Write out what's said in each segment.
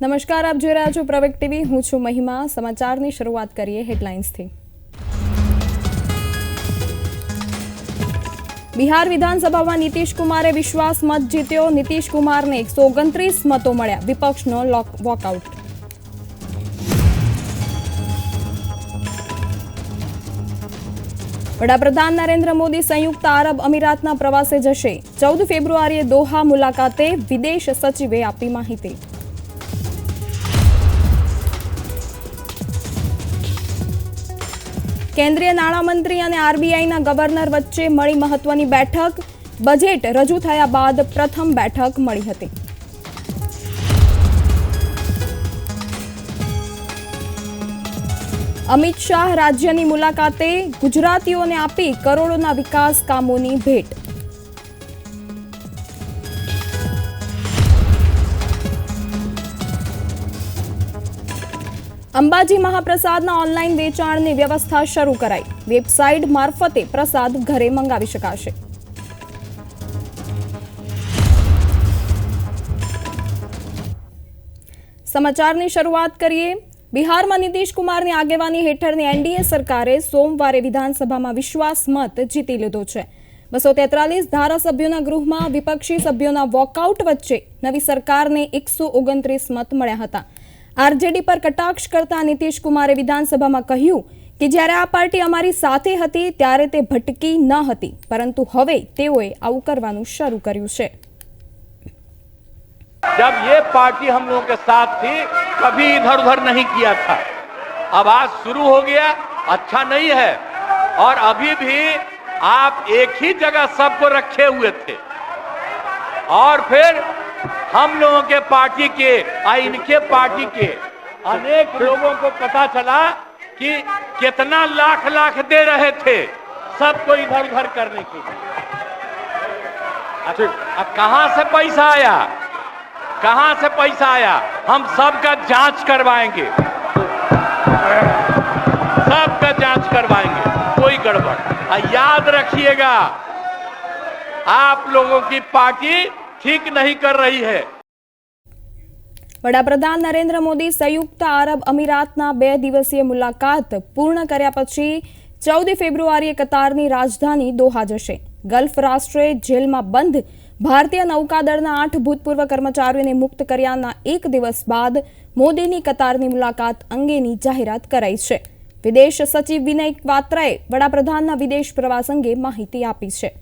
નમસ્કાર, આપ જોઈ રહ્યા છો પ્રવેગ ટીવી. હું છું મહિમા. સમાચારની શરૂઆત કરીએ હેડલાઇન્સથી. બિહાર વિધાનસભામાં નીતિશ કુમારે વિશ્વાસ મત જીત્યો. નીતિશ કુમારને 129 મતો મળ્યા. વિપક્ષનો વોકઆઉટ. વડાપ્રધાન નરેન્દ્ર મોદી સંયુક્ત આરબ અમીરાતના પ્રવાસે જશે. 14 ફેબ્રુઆરીએ દોહા મુલાકાતે. વિદેશ સચિવે આપી માહિતી. કેન્દ્રીય નાણામંત્રી અને આરબીઆઈના ગવર્નર વચ્ચે મળી મહત્વની બેઠક. બજેટ રજૂ થયા બાદ પ્રથમ બેઠક મળી હતી. અમિત શાહ રાજ્યની મુલાકાતે. ગુજરાતીઓને આપી કરોડોના વિકાસ કામોની ભેટ. અંબાજી મહાપ્રસાદના ઓનલાઈન વેચાણની વ્યવસ્થા શરૂ કરાઈ. વેબસાઇટ મારફતે પ્રસાદ ઘરે મંગાવી શકાશે. સમાચારની શરૂઆત કરીએ. બિહારમાં નીતિશ કુમારની આગેવાની હેઠળની એનડીએ સરકારે સોમવારે વિધાનસભામાં વિશ્વાસ મત જીતી લીધો છે. 243 ધારાસભ્યોના ગૃહમાં વિપક્ષી સભ્યોના વોકઆઉટ વચ્ચે નવી સરકારને 129 મત મળ્યા હતા. આરજેડી પર કટાક્ષ કરતા નીતિશ કુમારે વિધાનસભામાં કહ્યું કે જ્યારે આ પાર્ટી અમારી સાથે હતી ત્યારે તે ભટકી ન હતી, પરંતુ હવે તેઓએ આવું કરવાનું શરૂ કર્યું છે. जब ये पार्टी हम लोगों के साथ थी कभी इधर उधर नहीं किया था. अब आज शुरू हो गया, अच्छा नहीं है. और अभी भी आप एक ही जगह सबको रखे हुए थे और फिर हम लोगों के पार्टी के इनके पार्टी के अनेक लोगों को पता चला कि कितना लाख लाख दे रहे थे सबको इधर उधर करने के लिए. अब कहां से पैसा आया, कहां से पैसा आया, हम सबका जांच करवाएंगे, सबका जांच करवाएंगे. कोई गड़बड़ याद रखिएगा, आप लोगों की पार्टी ठीक नहीं कर रही है. વડાપ્રધાન નરેન્દ્ર મોદી સંયુક્ત આરબ અમીરાતના 2 દિવસીય મુલાકાત પૂર્ણ કર્યા પછી 14 ફેબ્રુઆરીએ કતારની રાજધાની દોહા જશે. ગલ્ફ રાષ્ટ્રે જેલમાં બંધ ભારતીય નૌકાદળના 8 ભૂતપૂર્વ કર્મચારીઓને મુક્ત કર્યાના 1 દિવસ બાદ મોદીની કતારની મુલાકાત અંગેની જાહેરાત કરાઈ છે. વિદેશ સચિવ વિનય ક્વાત્રાએ વડાપ્રધાનના વિદેશ પ્રવાસ અંગે માહિતી આપી છે.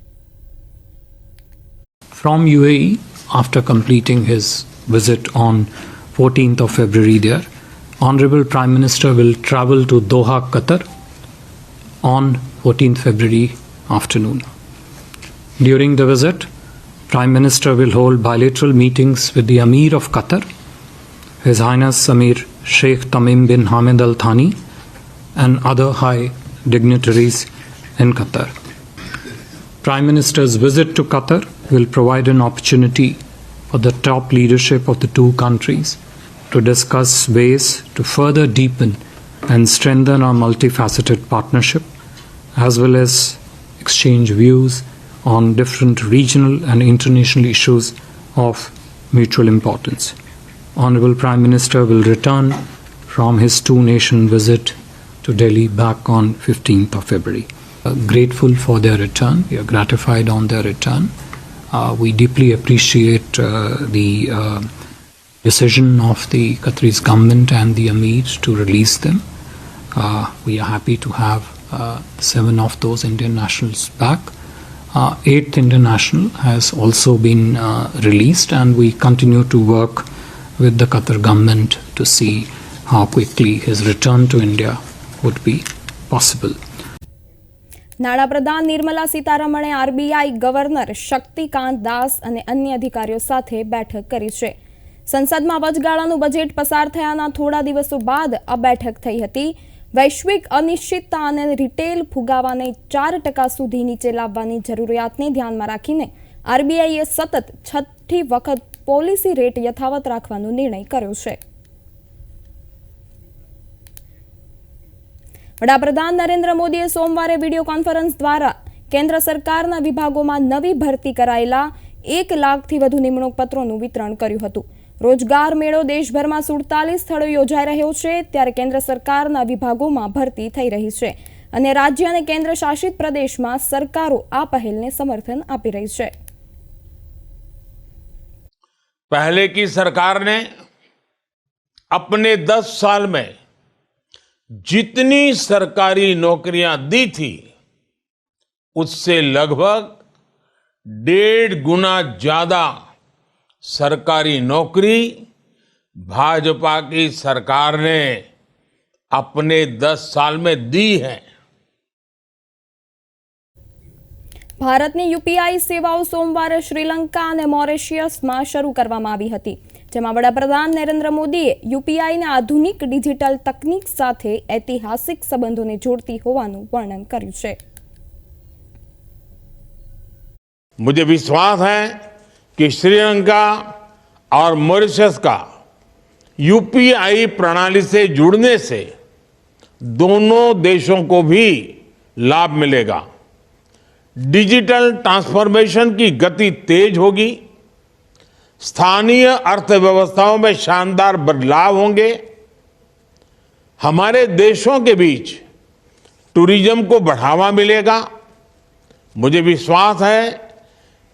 From UAE, after completing his visit on 14th of February there, Honorable Prime Minister will travel to Doha, Qatar on 14th February afternoon. During the visit, Prime Minister will hold bilateral meetings with the Amir of Qatar, His Highness Amir Sheikh Tamim bin Hamad Al Thani, and other high dignitaries in Qatar. Prime Minister's visit to Qatar will provide an opportunity for the top leadership of the two countries to discuss ways to further deepen and strengthen our multifaceted partnership, as well as exchange views on different regional and international issues of mutual importance. Honorable Prime Minister will return from his two-nation visit to Delhi back on 15th of February. Grateful for their return. We are gratified on their return. We deeply appreciate the decision of the Qataris government and the Emir to release them. We are happy to have 7 of those Indian nationals back. 8th Indian national has also been released, and we continue to work with the Qatar government to see how quickly his return to India would be possible. નાણાપ્રધાન Nirmala સીતારમણે RBI governor Shaktikanta Das અને અન્ય અધિકારીઓ સાથે બેઠક કરી છે. સંસદમાં વચગાળાનું budget પસાર થયાના થોડા દિવસો બાદ આ બેઠક થઈ હતી. વૈશ્વિક અનિશ્ચિતતા અને રિટેલ ફુગાવાને 4% સુધી નીચે લાવવાની જરૂરિયાતને ધ્યાનમાં રાખીને આરબીઆઈએ સતત 6ઠી વખત પોલિસી રેટ યથાવત રાખવાનો નિર્ણય કર્યો છે. વડાપ્રધાન નરેન્દ્ર મોદીએ સોમવારે વિડીયો કોન્ફરન્સ દ્વારા કેન્દ્ર સરકારના વિભાગોમાં નવી ભરતી કરાયેલા 1 લાખથી વધુ નિમણૂક પત્રોનું વિતરણ કર્યું હતું. રોજગાર મેળો દેશભરમાં 47 સ્થળો યોજાઈ રહ્યો છે, ત્યારે કેન્દ્ર સરકારના વિભાગોમાં ભરતી થઈ રહી છે અને રાજ્ય અને કેન્દ્ર શાસિત પ્રદેશમાં સરકારો આ પહેલને સમર્થન આપી રહી છે। पहले की सरकार ने अपने 10 साल में जितनी सरकारी नौकरियां दी थी उससे लगभग 1.5 गुना ज्यादा सरकारी नौकरी भाजपा की सरकार ने अपने 10 साल में दी है। ભારતની યુપીઆઈ સેવાઓ સોમવારે શ્રીલંકા અને મોરેશિયસમાં શરૂ કરવામાં આવી હતી, જેમાં વડાપ્રધાન નરેન્દ્ર મોદીએ યુપીઆઈને આધુનિક ડિજિટલ તકનીક સાથે ઐતિહાસિક સંબંધોને જોડતી હોવાનું વર્ણન કર્યું છે। मुझे विश्वास है कि श्रीलंका और मॉरिशस का यूपीआई प्रणाली से जुड़ने से दोनों देशों को भी लाभ मिलेगा। डिजिटल ट्रांसफॉर्मेशन की गति तेज होगी, स्थानीय अर्थव्यवस्थाओं में शानदार बदलाव होंगे, हमारे देशों के बीच टूरिज्म को बढ़ावा मिलेगा। मुझे विश्वास है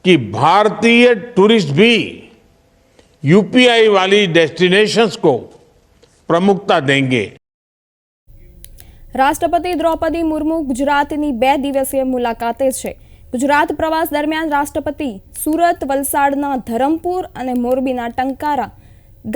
कि भारतीय टूरिस्ट भी यूपीआई वाली डेस्टिनेशंस को प्रमुखता देंगे। રાષ્ટ્રપતિ દ્રૌપદી મુર્મુ ગુજરાતની 2 દિવસીય મુલાકાતે છે। ગુજરાત પ્રવાસ દરમિયાન રાષ્ટ્રપતિ સુરત, વલસાડના ધરમપુર અને મોરબીના ટંકારા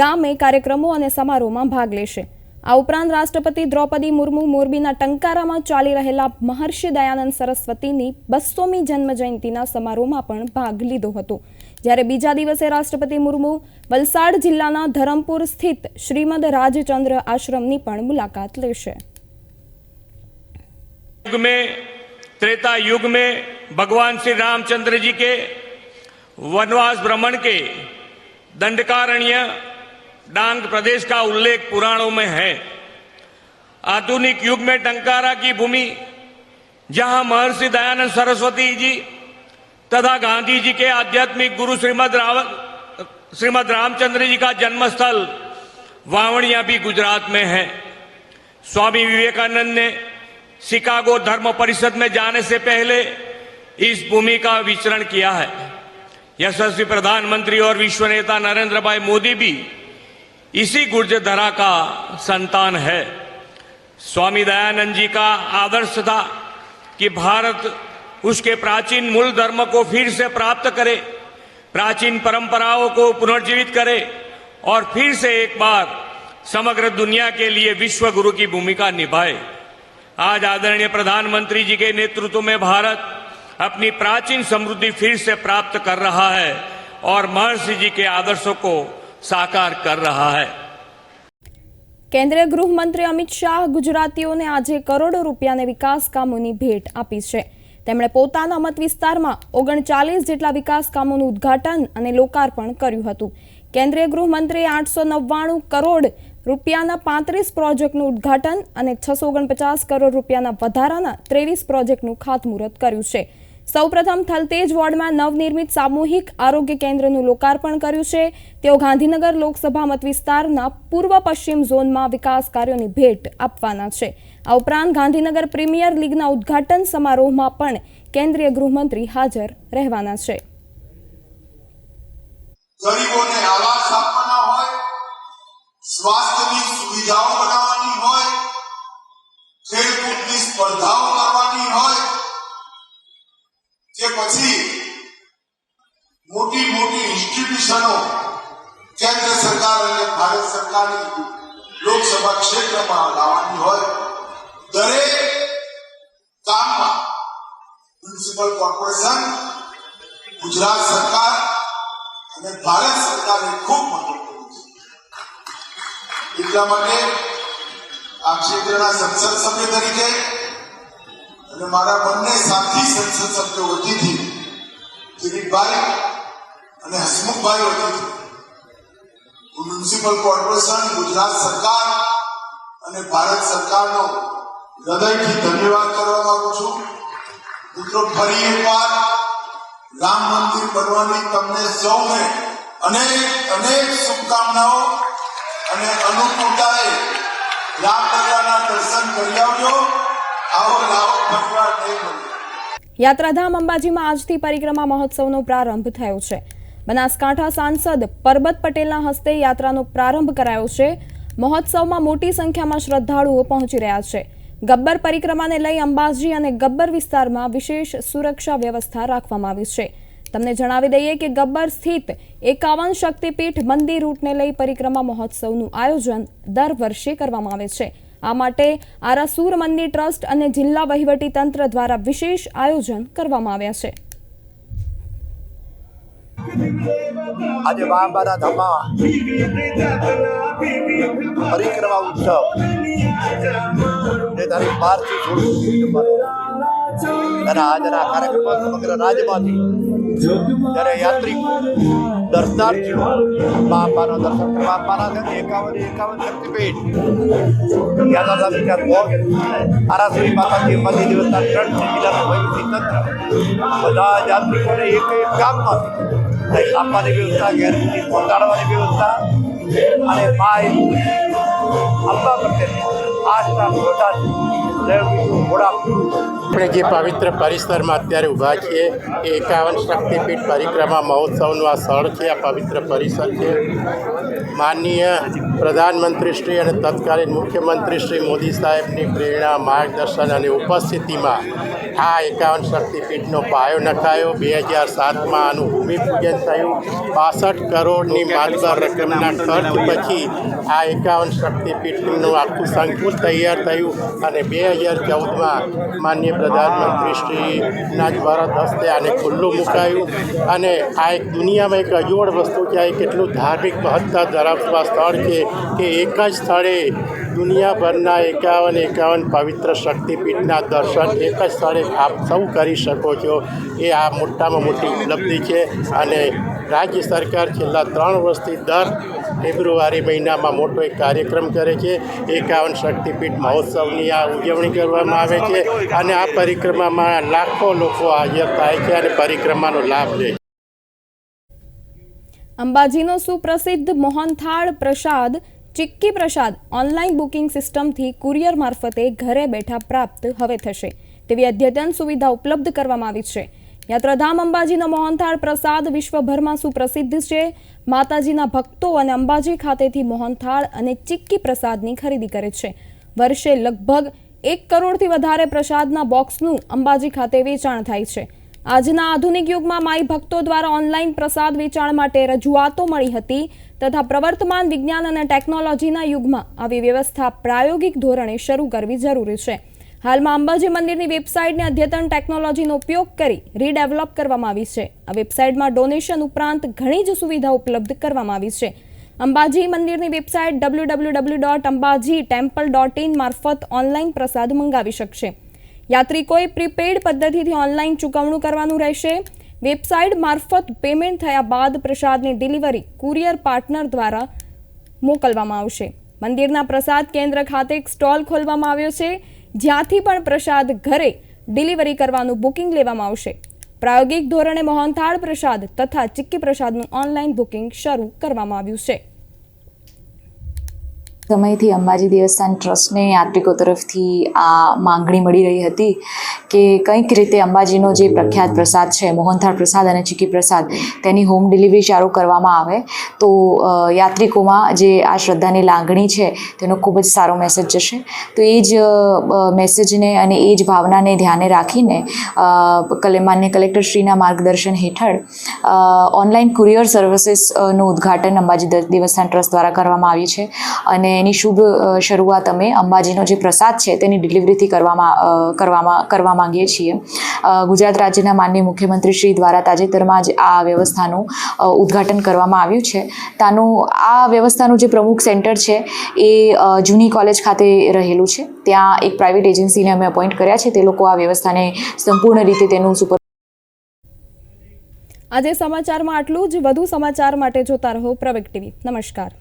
ગામે કાર્યક્રમો અને સમારોહમાં ભાગ લેશે। આ ઉપરાંત રાષ્ટ્રપતિ દ્રૌપદી મુર્મુ મોરબીના ટંકારામાં ચાલી રહેલા મહર્ષિ દયાનંદ સરસ્વતીની 200મી જન્મજયંતિના સમારોહમાં પણ ભાગ લીધો હતો, જ્યારે બીજા દિવસે રાષ્ટ્રપતિ મુર્મુ વલસાડ જિલ્લાના ધરમપુર સ્થિત શ્રીમદ રાજચંદ્ર આશ્રમની પણ મુલાકાત લેશે। युग में त्रेता युग में भगवान श्री रामचंद्र जी के वनवास भ्रमण के दंडकारण्य डांग प्रदेश का उल्लेख पुराणों में है। आधुनिक युग में टंकारा की भूमि, जहां महर्षि दयानंद सरस्वती जी तथा गांधी जी के आध्यात्मिक गुरु श्रीमद रामचंद्र जी का जन्मस्थल वावणिया भी गुजरात में है। स्वामी विवेकानंद ने शिकागो धर्म परिषद में जाने से पहले इस भूमि का विचरण किया है। यशस्वी प्रधानमंत्री और विश्व नेता नरेंद्र भाई मोदी भी इसी गुर्जर धरा का संतान है। स्वामी दयानंद जी का आदर्श था कि भारत उसके प्राचीन मूल धर्म को फिर से प्राप्त करे, प्राचीन परंपराओं को पुनर्जीवित करे और फिर से एक बार समग्र दुनिया के लिए विश्व गुरु की भूमिका निभाए। आज आदरणीय प्रधानमंत्री जी के नेतृत्व में भारत अपनी प्राचीन समृद्धि फिर से प्राप्त कर रहा है और महर्षि जी के आदर्शों को साकार कर रहा है। કેન્દ્રીય ગૃહમંત્રી અમિત શાહ ગુજરાતીઓને આજે કરોડો રૂપિયાની વિકાસ કામોની ભેટ આપી છે। તેમણે પોતાના મત વિસ્તારમાં 39 જેટલા વિકાસ કામોનું ઉદ્ઘાટન અને લોકાર્પણ કર્યું હતું। કેન્દ્રીય ગૃહમંત્રીએ 899 કરોડ રૂપિયાના 35 પ્રોજેક્ટનું ઉદ્ઘાટન અને 649 કરોડ રૂપિયાના વધારાના 23 પ્રોજેક્ટનું ખાતમુહૂર્ત કર્યું છે। સૌપ્રથમ થલતેજ વોર્ડમાં નવનિર્મિત સામૂહિક આરોગ્ય કેન્દ્રનું લોકાર્પણ કર્યું છે। તેઓ ગાંધીનગર લોકસભા મત વિસ્તારના પૂર્વ પશ્ચિમ ઝોનમાં વિકાસ કાર્યોની ભેટ આપવાના છે। આ ઉપરાંત ગાંધીનગર પ્રીમિયર લીગના ઉદ્ઘાટન સમારોહમાં પણ કેન્દ્રીય ગૃહમંત્રી હાજર રહેવાના છે। ગરીબોને આવાસ આપવાના હોય, સ્વાસ્થ્યની સુવિધાઓ બનાવવાની હોય, ખેલકૂદની સ્પર્ધાઓ કરવાની હોય કે પછી મોટી મોટી ઇન્સ્ટિટ્યુશનો કેન્દ્ર સરકાર અને ભારત સરકારની લોકસભા ક્ષેત્રમાં લાવવાની હોય, દરેક કામમાં મ્યુનિસિપલ કોર્પોરેશન, ગુજરાત સરકાર અને ભારત સરકારે ખૂબ મદદ કરી છે। એટલા માટે આ ક્ષેત્રના સંસદ સભ્ય તરીકે અને મારા બંને સાથી સંસદ સભ્યો વતીથી કિરીટભાઈ અને હસમુખભાઈ વતીથી હું મ્યુનિસિપલ કોર્પોરેશન, ગુજરાત સરકાર અને ભારત સરકારનો હૃદયથી ધન્યવાદ કરવા માંગુ છું। મિત્રો, ફરી એકવાર રામ મંદિર બનવાની તમને સૌને અનેક શુભકામનાઓ અને અનુકૂળતાએ રામલલ્લાના દર્શન કરી આવજો. આવો લાવો ફટવાર નહીં મળે. યાત્રાધામ અંબાજીમાં આજથી પરિક્રમા મહોત્સવનો પ્રારંભ થયો છે. બનાસકાંઠા સાંસદ પરબત પટેલના હસ્તે યાત્રાનો પ્રારંભ કરાયો છે. મહોત્સવમાં મોટી સંખ્યામાં શ્રદ્ધાળુઓ પહોંચી રહ્યા છે. ગબ્બર પરિક્રમાને લઈ અંબાજી અને ગબ્બર વિસ્તારમાં વિશેષ સુરક્ષા વ્યવસ્થા રાખવામાં આવી છે. તમને જણાવી દઈએ કે ગબ્બર સ્થિત 51 શક્તિપીઠ મંદિર રૂટને લઈ પરિક્રમા મહોત્સવનું આયોજન દર વર્ષે કરવામાં આવે છે. આ માટે આરાસુર મંદિર ટ્રસ્ટ અને જિલ્લા વહીવટી તંત્ર દ્વારા વિશેષ આયોજન કરવામાં આવ્યા છે. આજે બાંબાના ધામમાં પરિક્રમા ઉત્સવ જે તારીખ 12 થી 16 અને આજના કાર્યક્રમમાં સમગ્ર રાજ્યમાંથી જ્યારે યાત્રિકો દર્શનાર્થીઓ બાંબાના દર્શન કરવા આવવાના છે. 51 શક્તિપીઠ યાત્રાધામ વિચાર ભોગ આરાસુરી માતાજી મંદિર દેવસ્થાન ટ્રસ્ટ જિલ્લાનું વહીવટી તંત્ર બધા યાત્રિકોને એક ગામમાંથી આપવાની વ્યવસ્થા, ઘેર સુધી પહોંચાડવાની વ્યવસ્થા અને માય અંબા પ્રત્યેની આસ્થા આપણે જે પવિત્ર પરિસરમાં અત્યારે ઊભા છીએ એ 51 શક્તિપીઠ પરિક્રમા મહોત્સવનું આ સ્થળ છે, આ પવિત્ર પરિસર છે. માનનીય પ્રધાનમંત્રી શ્રી અને તત્કાલીન મુખ્યમંત્રી શ્રી મોદી સાહેબની પ્રેરણા, માર્ગદર્શન અને ઉપસ્થિતિમાં આ 51 શક્તિપીઠનો પાયો નખાયો. 2007માં આનું ભૂમિપૂજન થયું. 65 કરોડની માતબર રકમના ખર્ચ પછી આ 51 શક્તિપીઠનું આખું સંકુલ તૈયાર થયું અને 2014માં માનનીય પ્રધાનમંત્રી શ્રીના દ્વારા હસ્તે આને ખુલ્લું મુકાયું. અને આ એક દુનિયામાં એક અજોડ વસ્તુ છે. આ કેટલું ધાર્મિક મહત્તા ધરાવતું આ સ્થળ છે કે એક જ સ્થળે દુનિયાભરના 51 પવિત્ર શક્તિપીઠના દર્શન એક જ સ્થળે આપ સૌ કરી શકો છો. એ આ મોટામાં મોટી ઉપલબ્ધિ છે. અને રાજ્ય સરકાર છેલ્લા 3 વર્ષથી દર ફેબ્રુઆરી મહિનામાં મોટો એક કાર્યક્રમ કરે છે. 51 શક્તિપીઠ મહોત્સવની આ ઉજવણી કરવામાં આવે છે અને આ પરિક્રમામાં લાખો લોકો હાજર થાય છે અને પરિક્રમાનો લાભ લે છે. અંબાજીનો સુપ્રસિદ્ધ મોહનથાળ પ્રસાદ ચિક્કી પ્રસાદ ઓનલાઈન બુકિંગ સિસ્ટમથી કુરિયર મારફતે ઘરે બેઠા પ્રાપ્ત હવે થશે તેવી અદ્યતન સુવિધા ઉપલબ્ધ કરવામાં આવી છે. યાત્રાધામ અંબાજીનો મોહનથાળ પ્રસાદ વિશ્વભરમાં સુપ્રસિદ્ધ છે. માતાજીના ભક્તો અને અંબાજી ખાતેથી મોહનથાળ અને ચિક્કી પ્રસાદની ખરીદી કરે છે. વર્ષે લગભગ 1 કરોડથી વધારે પ્રસાદના બોક્સનું અંબાજી ખાતે વેચાણ થાય છે. આજના આધુનિક યુગમાં માઈ ભક્તો દ્વારા ઓનલાઈન પ્રસાદ વેચાણ માટે રજૂઆતો મળી હતી તથા પ્રવર્તમાન વિજ્ઞાન અને ટેકનોલોજીના યુગમાં આવી વ્યવસ્થા પ્રાયોગિક ધોરણે શરૂ કરવી જરૂરી છે. હાલમાં અંબાજી મંદિરની વેબસાઇટને અદ્યતન ટેકનોલોજીનો ઉપયોગ કરી રીડેવલપ કરવામાં આવી છે. આ વેબસાઇટમાં ડોનેશન ઉપરાંત ઘણી જ સુવિધા ઉપલબ્ધ કરવામાં આવી છે. અંબાજી મંદિરની વેબસાઇટ www.ambajitemple.in મારફત ઓનલાઈન પ્રસાદ મંગાવી શકશે. યાત્રિકોએ પ્રીપેડ પદ્ધતિથી ઓનલાઈન ચૂકવણું કરવાનું રહેશે. વેબસાઇટ મારફત પેમેન્ટ થયા બાદ પ્રસાદની ડિલિવરી કુરિયર પાર્ટનર દ્વારા મોકલવામાં આવશે. મંદિરના પ્રસાદ કેન્દ્ર ખાતે એક સ્ટોલ ખોલવામાં આવ્યો છે જ્યાંથી પણ પ્રસાદ ઘરે ડિલિવરી કરવાનું બુકિંગ લેવામાં આવશે. પ્રાયોગિક ધોરણે મોહનથાળ પ્રસાદ તથા ચિક્કી પ્રસાદનું ઓનલાઈન બુકિંગ શરૂ કરવામાં આવ્યું છે. સમયથી અંબાજી દેવસ્થાન ટ્રસ્ટને યાત્રિકો તરફથી આ માંગણી મળી રહી હતી કે કંઈક રીતે અંબાજીનો જે પ્રખ્યાત પ્રસાદ છે મોહનથાળ પ્રસાદ અને ચિક્કી પ્રસાદ તેની હોમ ડિલિવરી ચાલુ કરવામાં આવે તો યાત્રિકોમાં જે આ શ્રદ્ધાની લાગણી છે તેનો ખૂબ જ સારો મેસેજ જશે. તો એ જ મેસેજને અને એ જ ભાવનાને ધ્યાને રાખીને માનનીય કલેક્ટરશ્રીના માર્ગદર્શન હેઠળ ઓનલાઈન કુરિયર સર્વિસીસનું ઉદ્ઘાટન અંબાજી દેવસ્થાન ટ્રસ્ટ દ્વારા કરવામાં આવ્યું છે અને એની શુભ શરૂઆત અમે અંબાજીનો જે પ્રસાદ છે તેની ડિલિવરીથી કરવા માંગીએ છીએ. ગુજરાત રાજ્યના માનનીય મુખ્યમંત્રી શ્રી દ્વારા તાજેતરમાં જ આ વ્યવસ્થાનું ઉદ્ઘાટન કરવામાં આવ્યું છે. આ વ્યવસ્થાનું જે પ્રમુખ સેન્ટર છે એ જૂની કોલેજ ખાતે રહેલું છે. ત્યાં એક પ્રાઇવેટ એજન્સીને અમે અપોઇન્ટ કર્યા છે. તે લોકો આ વ્યવસ્થાને સંપૂર્ણ રીતે તેનું આજે સમાચારમાં આટલું જ. વધુ સમાચાર માટે જોતા રહો પ્રવેગ ટીવી. નમસ્કાર.